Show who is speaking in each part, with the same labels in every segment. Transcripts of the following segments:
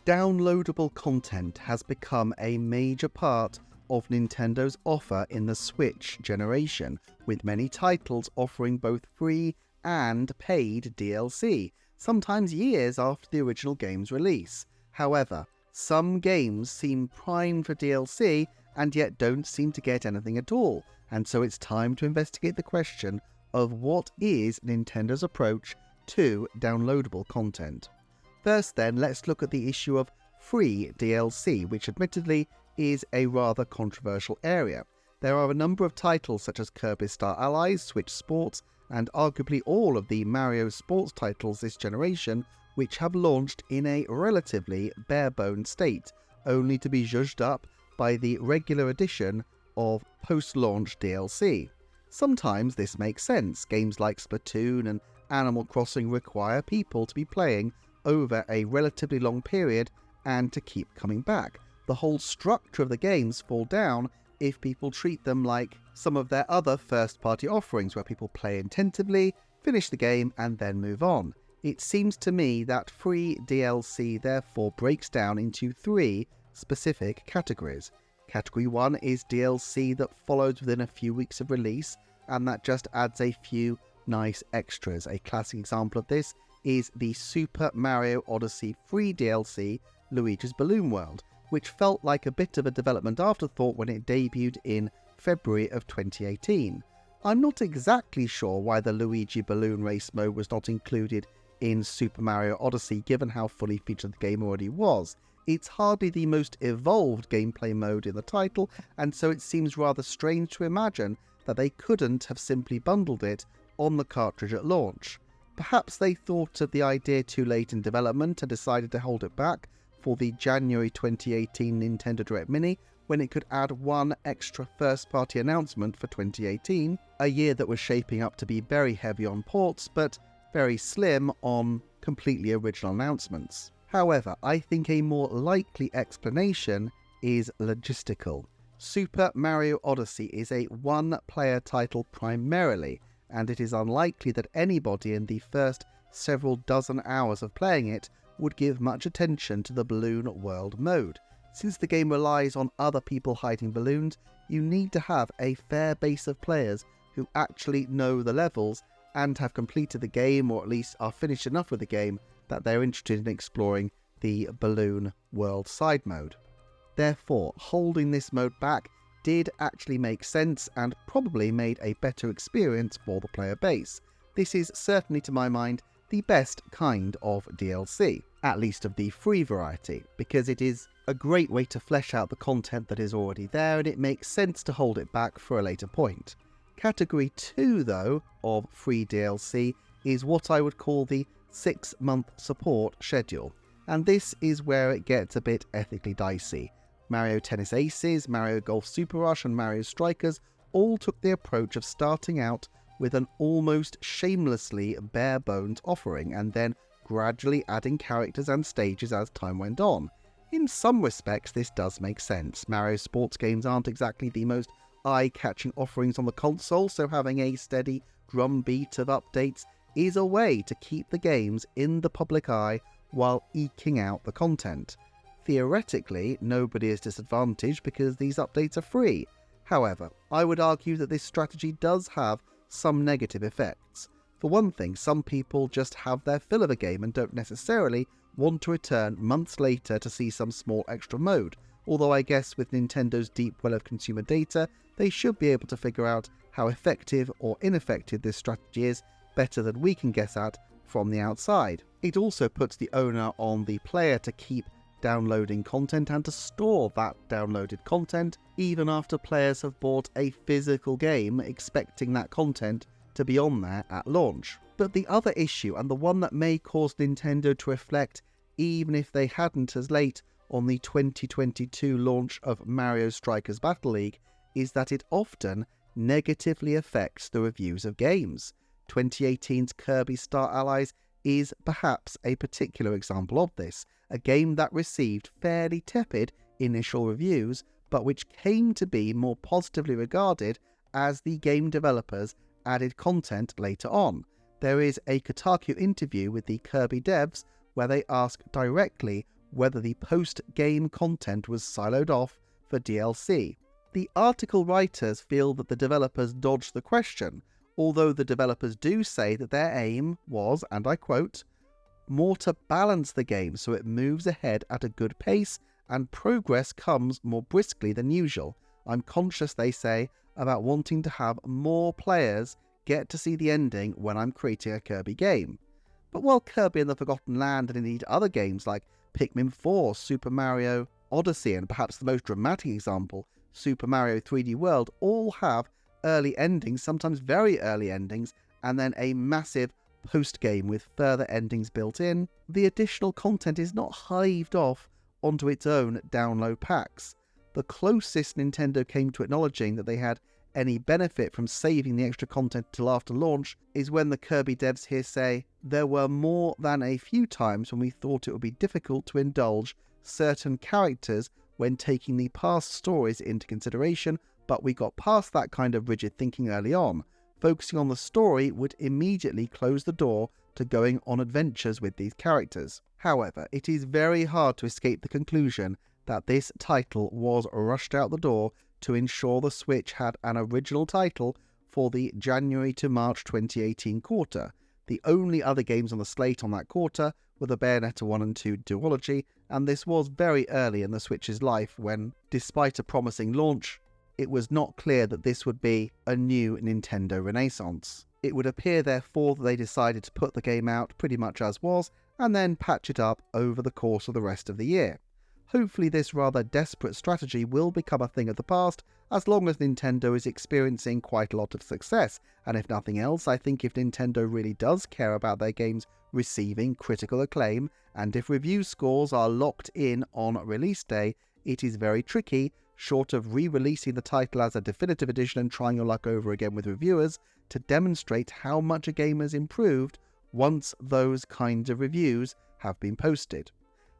Speaker 1: Downloadable content has become a major part of Nintendo's offer in the Switch generation, with many titles offering both free and paid DLC, sometimes years after the original game's release. However, some games seem primed for DLC and yet don't seem to get anything at all, and so it's time to investigate the question of what is Nintendo's approach to downloadable content. First then, let's look at the issue of free DLC, which admittedly is a rather controversial area. There are a number of titles such as Kirby Star Allies, Switch Sports, and arguably all of the Mario Sports titles this generation, which have launched in a relatively bare-bones state, only to be zhuzhed up by the regular addition of post-launch DLC. Sometimes this makes sense. Games like Splatoon and Animal Crossing require people to be playing over a relatively long period and to keep coming back. The whole structure of the games fall down if people treat them like some of their other first-party offerings where people play intensively, finish the game and then move on. It seems to me that free DLC therefore breaks down into three specific categories. Category 1 is DLC that follows within a few weeks of release and that just adds a few nice extras. A classic example of this is the Super Mario Odyssey free DLC, Luigi's Balloon World, which felt like a bit of a development afterthought when it debuted in February of 2018. I'm not exactly sure why the Luigi Balloon Race mode was not included in Super Mario Odyssey given how fully featured the game already was. It's hardly the most evolved gameplay mode in the title, and so it seems rather strange to imagine that they couldn't have simply bundled it on the cartridge at launch. Perhaps they thought of the idea too late in development and decided to hold it back for the January 2018 Nintendo Direct Mini, when it could add one extra first-party announcement for 2018, a year that was shaping up to be very heavy on ports, but very slim on completely original announcements. However, I think a more likely explanation is logistical. Super Mario Odyssey is a one-player title primarily, and it is unlikely that anybody in the first several dozen hours of playing it would give much attention to the Balloon World mode. Since the game relies on other people hiding balloons, you need to have a fair base of players who actually know the levels and have completed the game, or at least are finished enough with the game that they're interested in exploring the Balloon World side mode. Therefore, holding this mode back did actually make sense and probably made a better experience for the player base. This is certainly, to my mind, the best kind of DLC, at least of the free variety, because it is a great way to flesh out the content that is already there, and it makes sense to hold it back for a later point. Category 2, though, of free DLC is what I would call the 6-month support schedule, and this is where it gets a bit ethically dicey. Mario Tennis Aces, Mario Golf Super Rush and Mario Strikers all took the approach of starting out with an almost shamelessly bare-bones offering and then gradually adding characters and stages as time went on. In some respects this does make sense. Mario sports games aren't exactly the most eye-catching offerings on the console, so having a steady drumbeat of updates is a way to keep the games in the public eye while eking out the content. Theoretically, nobody is disadvantaged because these updates are free. However, I would argue that this strategy does have some negative effects. For one thing, some people just have their fill of a game and don't necessarily want to return months later to see some small extra mode, although I guess with Nintendo's deep well of consumer data, they should be able to figure out how effective or ineffective this strategy is better than we can guess at from the outside. It also puts the owner on the player to keep downloading content and to store that downloaded content even after players have bought a physical game expecting that content to be on there at launch. But the other issue, and the one that may cause Nintendo to reflect even if they hadn't as late on the 2022 launch of Mario Strikers Battle League, is that it often negatively affects the reviews of games. 2018's Kirby Star Allies is perhaps a particular example of this, a game that received fairly tepid initial reviews, but which came to be more positively regarded as the game developers added content later on. There is a Kotaku interview with the Kirby devs where they ask directly whether the post-game content was siloed off for DLC. The article writers feel that the developers dodged the question, although the developers do say that their aim was, and I quote, more to balance the game so it moves ahead at a good pace and progress comes more briskly than usual. I'm conscious, they say, about wanting to have more players get to see the ending when I'm creating a Kirby game. But while Kirby and the Forgotten Land and indeed other games like Pikmin 4, Super Mario Odyssey, and perhaps the most dramatic example, Super Mario 3D World, all have early endings, sometimes very early endings, and then a massive post-game with further endings built in, the additional content is not hived off onto its own download packs. The closest Nintendo came to acknowledging that they had any benefit from saving the extra content till after launch is when the Kirby devs here say, there were more than a few times when we thought it would be difficult to indulge certain characters when taking the past stories into consideration, but we got past that kind of rigid thinking early on. Focusing on the story would immediately close the door to going on adventures with these characters. However, it is very hard to escape the conclusion that this title was rushed out the door to ensure the Switch had an original title for the January to March 2018 quarter. The only other games on the slate on that quarter were the Bayonetta 1 and 2 duology, and this was very early in the Switch's life when, despite a promising launch, it was not clear that this would be a new Nintendo renaissance. It would appear therefore that they decided to put the game out pretty much as was, and then patch it up over the course of the rest of the year. Hopefully this rather desperate strategy will become a thing of the past as long as Nintendo is experiencing quite a lot of success, and if nothing else, I think if Nintendo really does care about their games receiving critical acclaim, and if review scores are locked in on release day, it is very tricky, short of re-releasing the title as a definitive edition and trying your luck over again with reviewers, to demonstrate how much a game has improved once those kinds of reviews have been posted.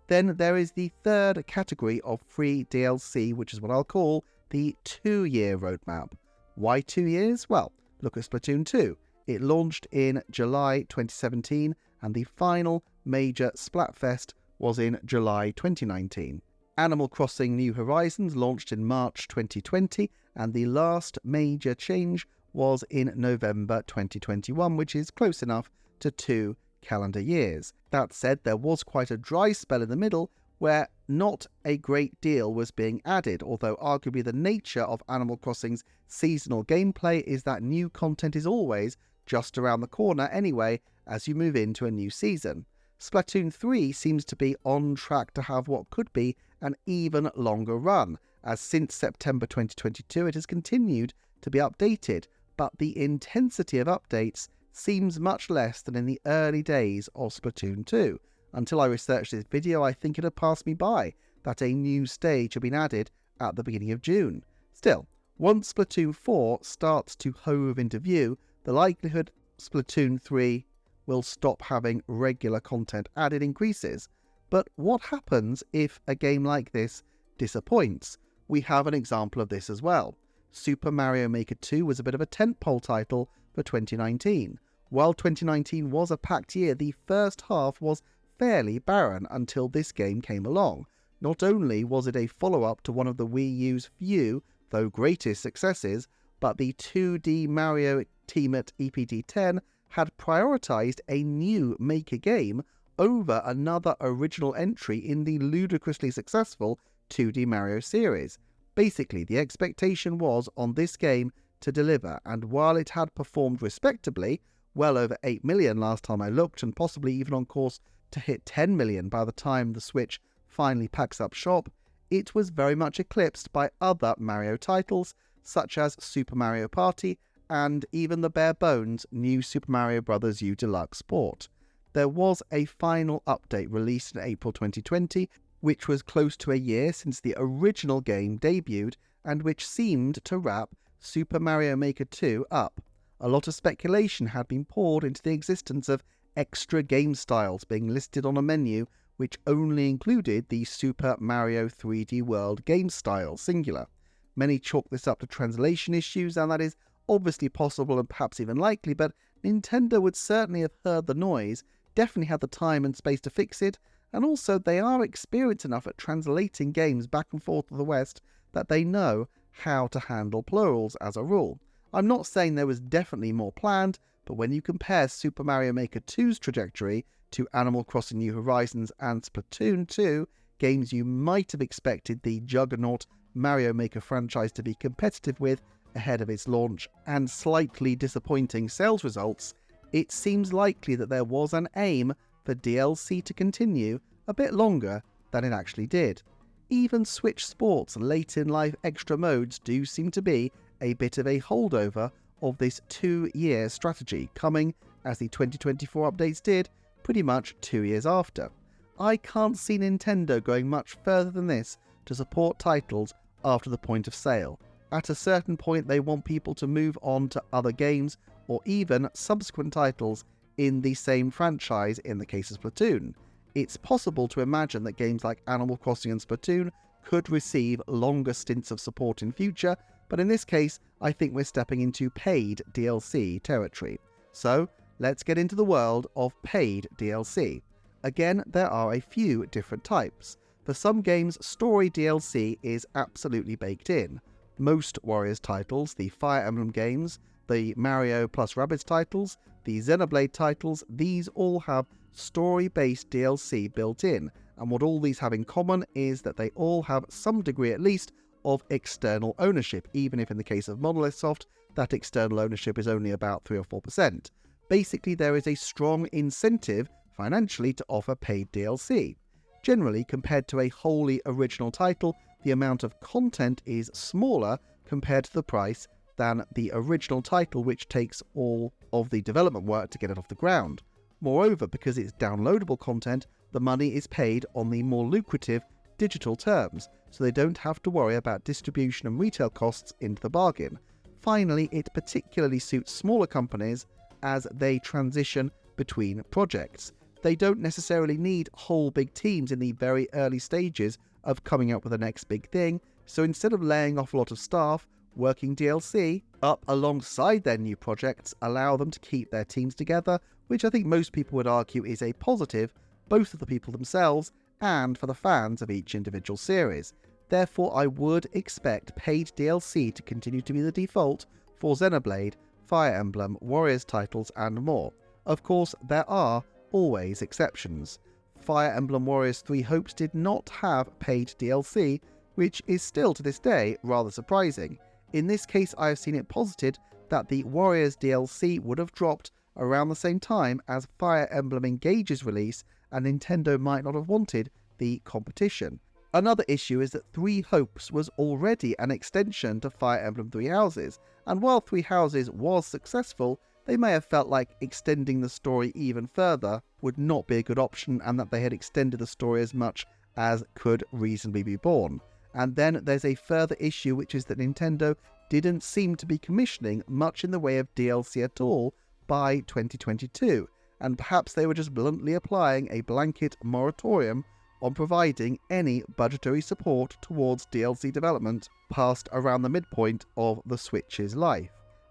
Speaker 1: Then there is the third category of free DLC, which is what I'll call the 2-year roadmap. Why 2 years? Well, look at Splatoon 2. It launched in July 2017, and the final major Splatfest was in July 2019. Animal Crossing New Horizons launched in March 2020, and the last major change was in November 2021, which is close enough to 2 calendar years. That said, there was quite a dry spell in the middle where not a great deal was being added, although arguably the nature of Animal Crossing's seasonal gameplay is that new content is always just around the corner anyway as you move into a new season. Splatoon 3 seems to be on track to have what could be an even longer run, as since September 2022 it has continued to be updated, but the intensity of updates seems much less than in the early days of Splatoon 2. Until I researched this video, I think it had passed me by that a new stage had been added at the beginning of June. Still, once Splatoon 4 starts to hove into view, the likelihood Splatoon 3 will stop having regular content added increases. But what happens if a game like this disappoints? We have an example of this as well. Super Mario Maker 2 was a bit of a tentpole title for 2019. While 2019 was a packed year, the first half was fairly barren until this game came along. Not only was it a follow-up to one of the Wii U's few, though greatest successes, but the 2D Mario team at EPD10 had prioritised a new Maker game over another original entry in the ludicrously successful 2D Mario series. Basically, the expectation was on this game to deliver, and while it had performed respectably, well over 8 million last time I looked, and possibly even on course to hit 10 million by the time the Switch finally packs up shop, it was very much eclipsed by other Mario titles, such as Super Mario Party, and even the bare bones new Super Mario Bros. U Deluxe Sport. There was a final update released in April 2020, which was close to a year since the original game debuted, and which seemed to wrap Super Mario Maker 2 up. A lot of speculation had been poured into the existence of extra game styles being listed on a menu which only included the Super Mario 3D World game style, singular. Many chalk this up to translation issues, and that is obviously possible and perhaps even likely, but Nintendo would certainly have heard the noise, definitely had the time and space to fix it, and also they are experienced enough at translating games back and forth to the West that they know how to handle plurals as a rule. I'm not saying there was definitely more planned, but when you compare Super Mario Maker 2's trajectory to Animal Crossing New Horizons and Splatoon 2, games you might have expected the juggernaut Mario Maker franchise to be competitive with ahead of its launch, and slightly disappointing sales results, it seems likely that there was an aim for DLC to continue a bit longer than it actually did. Even Switch Sports late in life extra modes do seem to be a bit of a holdover of this 2-year strategy, coming, as the 2024 updates did, pretty much 2 years after. I can't see Nintendo going much further than this to support titles after the point of sale. At a certain point they want people to move on to other games or even subsequent titles in the same franchise in the case of Splatoon. It's possible to imagine that games like Animal Crossing and Splatoon could receive longer stints of support in future, but in this case I think we're stepping into paid DLC territory. So let's get into the world of paid DLC. Again, there are a few different types. For some games, story DLC is absolutely baked in. Most Warriors titles, the Fire Emblem games, the Mario plus Rabbids titles, the Xenoblade titles, these all have story-based DLC built in, and what all these have in common is that they all have some degree at least of external ownership, even if in the case of Monolith Soft, that external ownership is only about 3 or 4%. Basically, there is a strong incentive financially to offer paid DLC. Generally, compared to a wholly original title, the amount of content is smaller compared to the price than the original title, which takes all of the development work to get it off the ground. Moreover, because it's downloadable content, the money is paid on the more lucrative digital terms, so they don't have to worry about distribution and retail costs into the bargain. Finally, it particularly suits smaller companies as they transition between projects. They don't necessarily need whole big teams in the very early stages of coming up with the next big thing, so instead of laying off a lot of staff, working DLC up alongside their new projects allow them to keep their teams together, which I think most people would argue is a positive, both for the people themselves and for the fans of each individual series. Therefore, I would expect paid DLC to continue to be the default for Xenoblade, Fire Emblem, Warriors titles, and more. Of course, there are always exceptions. Fire Emblem Warriors 3 Hopes did not have paid DLC, which is still to this day rather surprising. In this case, I have seen it posited that the Warriors DLC would have dropped around the same time as Fire Emblem Engage's release, and Nintendo might not have wanted the competition. Another issue is that Three Hopes was already an extension to Fire Emblem Three Houses, and while Three Houses was successful, they may have felt like extending the story even further would not be a good option, and that they had extended the story as much as could reasonably be borne. And then there's a further issue, which is that Nintendo didn't seem to be commissioning much in the way of DLC at all by 2022, and perhaps they were just bluntly applying a blanket moratorium on providing any budgetary support towards DLC development past around the midpoint of the Switch's life.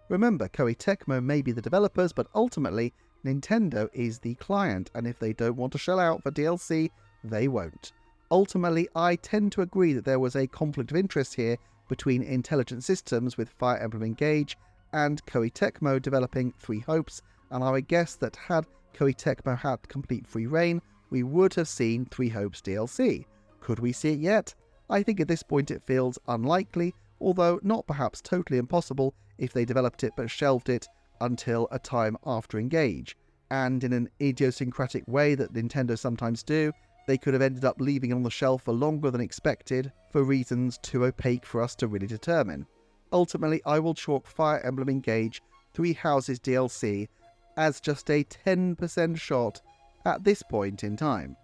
Speaker 1: Remember, Koei Tecmo may be the developers, but ultimately Nintendo is the client, and if they don't want to shell out for DLC, they won't. Ultimately, I tend to agree that there was a conflict of interest here between Intelligent Systems with Fire Emblem Engage and Koei Tecmo developing Three Hopes, and I would guess that had Koei Tecmo had complete free reign, we would have seen Three Hopes DLC. Could we see it yet? I think at this point it feels unlikely, although not perhaps totally impossible if they developed it but shelved it until a time after Engage. And in an idiosyncratic way that Nintendo sometimes do, they could have ended up leaving it on the shelf for longer than expected for reasons too opaque for us to really determine. Ultimately, I will chalk Fire Emblem Engage Three Houses DLC as just a 10% shot at this point in time.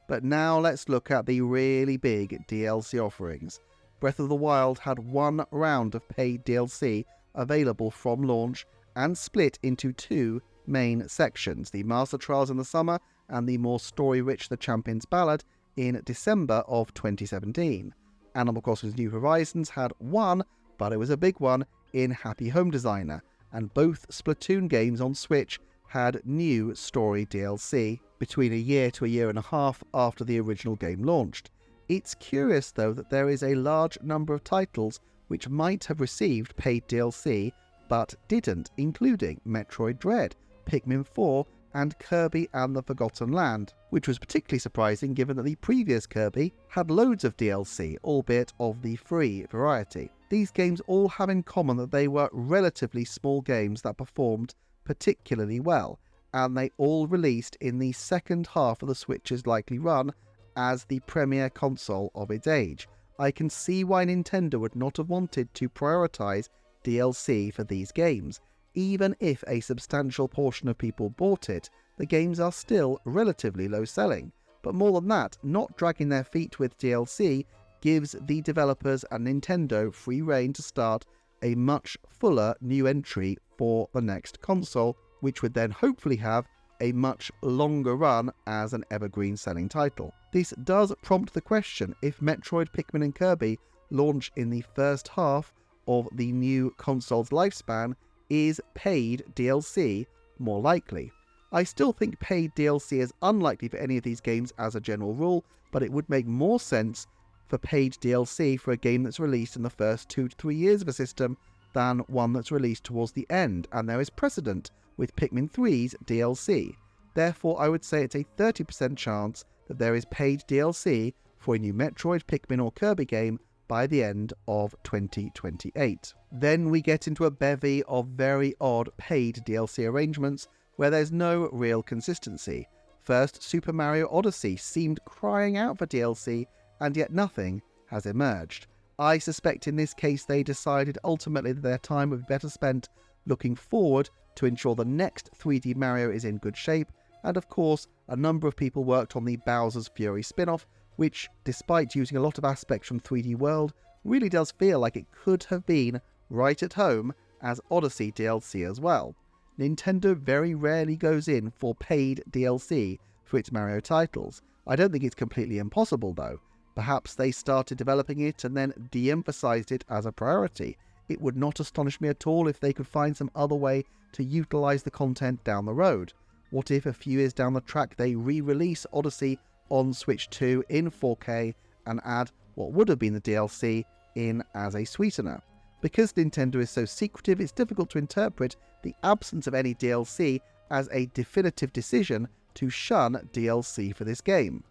Speaker 1: But now let's look at the really big DLC offerings. Breath of the Wild had one round of paid DLC available from launch and split into two main sections, the Master Trials in the summer and the more story-rich The Champion's Ballad in December of 2017. Animal Crossing New Horizons had one, but it was a big one, in Happy Home Designer, and both Splatoon games on Switch had new story DLC between a year to a year and a half after the original game launched. It's curious though that there is a large number of titles which might have received paid DLC but didn't, including Metroid Dread, Pikmin 4 and Kirby and the Forgotten Land, which was particularly surprising given that the previous Kirby had loads of DLC, albeit of the free variety. These games all have in common that they were relatively small games that performed particularly well, and they all released in the second half of the Switch's likely run as the premier console of its age. I can see why Nintendo would not have wanted to prioritise DLC for these games. Even if a substantial portion of people bought it, the games are still relatively low selling. But more than that, not dragging their feet with DLC gives the developers and Nintendo free rein to start a much fuller new entry for the next console, which would then hopefully have a much longer run as an evergreen selling title. This does prompt the question if Metroid, Pikmin and Kirby launch in the first half of the new console's lifespan, is paid DLC more likely? I still think paid DLC is unlikely for any of these games as a general rule, but it would make more sense for paid DLC for a game that's released in the first 2 to 3 years of a system than one that's released towards the end, and there is precedent with Pikmin 3's DLC. Therefore, I would say it's a 30% chance that there is paid DLC for a new Metroid, Pikmin or Kirby game by the end of 2028. Then we get into a bevy of very odd paid DLC arrangements where there's no real consistency. First, Super Mario Odyssey seemed crying out for DLC, and yet nothing has emerged. I suspect in this case they decided ultimately that their time would be better spent looking forward to ensure the next 3D Mario is in good shape, and of course a number of people worked on the Bowser's Fury spin-off, which, despite using a lot of aspects from 3D World, really does feel like it could have been right at home as Odyssey DLC as well. Nintendo very rarely goes in for paid DLC for its Mario titles. I don't think it's completely impossible though. Perhaps they started developing it and then de-emphasized it as a priority. It would not astonish me at all if they could find some other way to utilize the content down the road. What if a few years down the track they re-release Odyssey on Switch 2 in 4K and add what would have been the DLC in as a sweetener? Because Nintendo is so secretive, it's difficult to interpret the absence of any DLC as a definitive decision to shun DLC for this game.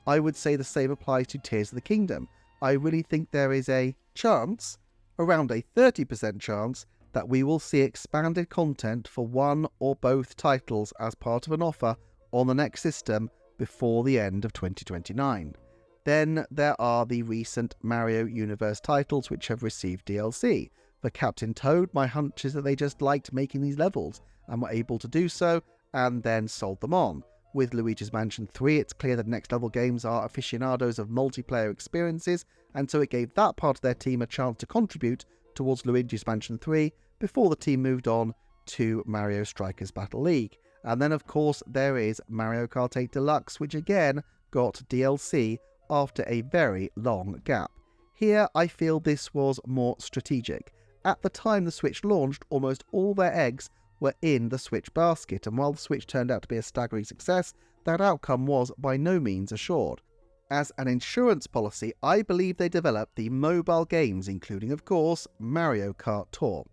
Speaker 1: I would say the same applies to Tears of the Kingdom. I really think there is a chance, around a 30% chance, that we will see expanded content for one or both titles as part of an offer on the next system before the end of 2029. Then there are the recent Mario Universe titles which have received DLC. For Captain Toad, my hunch is that they just liked making these levels and were able to do so and then sold them on. With Luigi's Mansion 3, it's clear that Next Level Games are aficionados of multiplayer experiences, and so it gave that part of their team a chance to contribute towards Luigi's Mansion 3 before the team moved on to Mario Strikers Battle League. And then of course there is Mario Kart 8 Deluxe, which again got DLC after a very long gap. Here I feel this was more strategic. At the time the Switch launched, almost all their eggs were in the Switch basket, and while the Switch turned out to be a staggering success, that outcome was by no means assured. As an insurance policy, I believe they developed the mobile games, including of course Mario Kart Tour.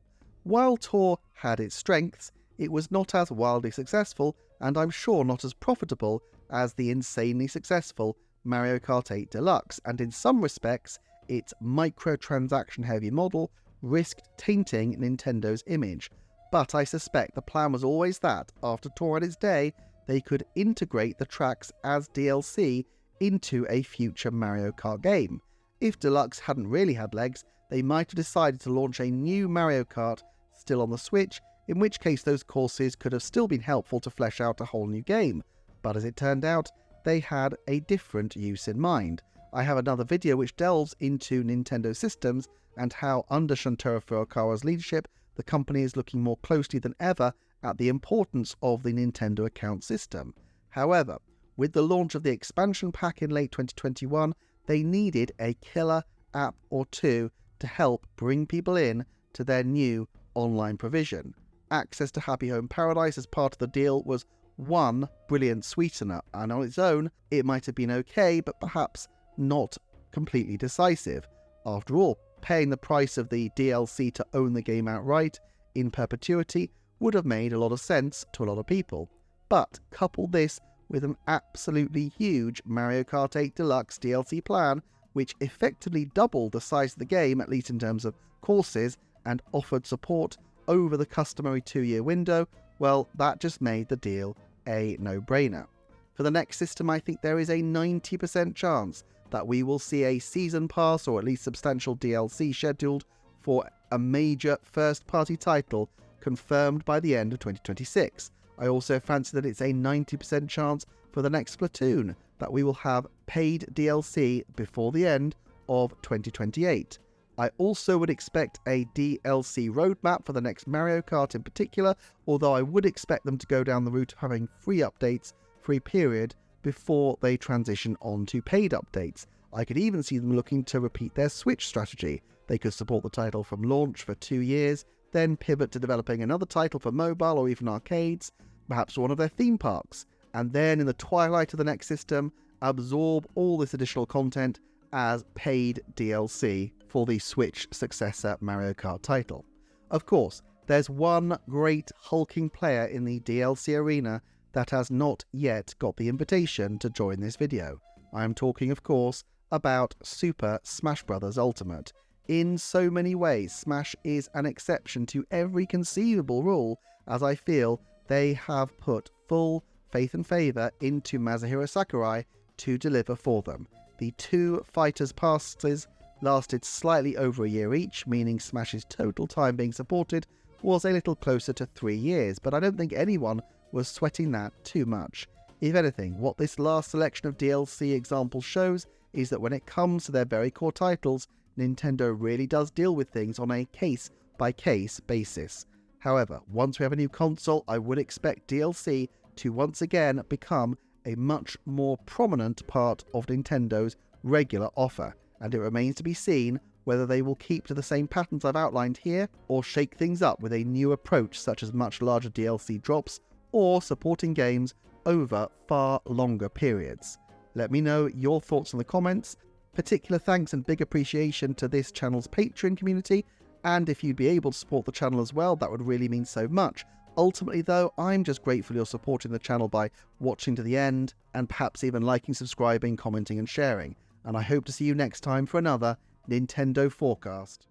Speaker 1: While Tour had its strengths, it was not as wildly successful, and I'm sure not as profitable as the insanely successful Mario Kart 8 Deluxe, and in some respects, its microtransaction-heavy model risked tainting Nintendo's image. But I suspect the plan was always that, after Tour had its day, they could integrate the tracks as DLC into a future Mario Kart game. If Deluxe hadn't really had legs, they might have decided to launch a new Mario Kart still on the Switch, in which case those courses could have still been helpful to flesh out a whole new game. But as it turned out, they had a different use in mind. I have another video which delves into Nintendo systems and how under Shuntaro Furukawa's leadership, the company is looking more closely than ever at the importance of the Nintendo account system. However, with the launch of the expansion pack in late 2021, they needed a killer app or two to help bring people in to their new online provision. access to Happy Home Paradise as part of the deal was one brilliant sweetener, and on its own, it might have been okay, but perhaps not completely decisive. After all, paying the price of the DLC to own the game outright, in perpetuity, would have made a lot of sense to a lot of people. But couple this with an absolutely huge Mario Kart 8 Deluxe DLC plan, which effectively doubled the size of the game, at least in terms of courses, and offered support over the customary 2-year window, well, that just made the deal a no-brainer. For the next system, I think there is a 90% chance that we will see a season pass or at least substantial DLC scheduled for a major first-party title confirmed by the end of 2026. I also fancy that it's a 90% chance for the next Splatoon that we will have paid DLC before the end of 2028. I also would expect a DLC roadmap for the next Mario Kart in particular, although I would expect them to go down the route of having free updates for a period before they transition on to paid updates. I could even see them looking to repeat their Switch strategy. They could support the title from launch for 2 years, then pivot to developing another title for mobile or even arcades, perhaps one of their theme parks, and then in the twilight of the next system, absorb all this additional content as paid DLC for the Switch successor Mario Kart title. Of course, there's one great hulking player in the DLC arena that has not yet got the invitation to join this video. I am talking, of course, about Super Smash Bros. Ultimate. In so many ways, Smash is an exception to every conceivable rule, as I feel they have put full faith and favour into Masahiro Sakurai to deliver for them. The 2 fighters passes lasted slightly over a year each, meaning Smash's total time being supported was a little closer to 3 years, but I don't think anyone was sweating that too much. If anything, what this last selection of DLC examples shows is that when it comes to their very core titles, Nintendo really does deal with things on a case-by-case basis. However, once we have a new console, I would expect DLC to once again become a much more prominent part of Nintendo's regular offer, and it remains to be seen whether they will keep to the same patterns I've outlined here, or shake things up with a new approach such as much larger DLC drops, or supporting games over far longer periods. Let me know your thoughts in the comments. Particular thanks and big appreciation to this channel's Patreon community, and if you'd be able to support the channel as well, that would really mean so much. Ultimately though, I'm just grateful you're supporting the channel by watching to the end, and perhaps even liking, subscribing, commenting and sharing. And I hope to see you next time for another Nintendo Forecast.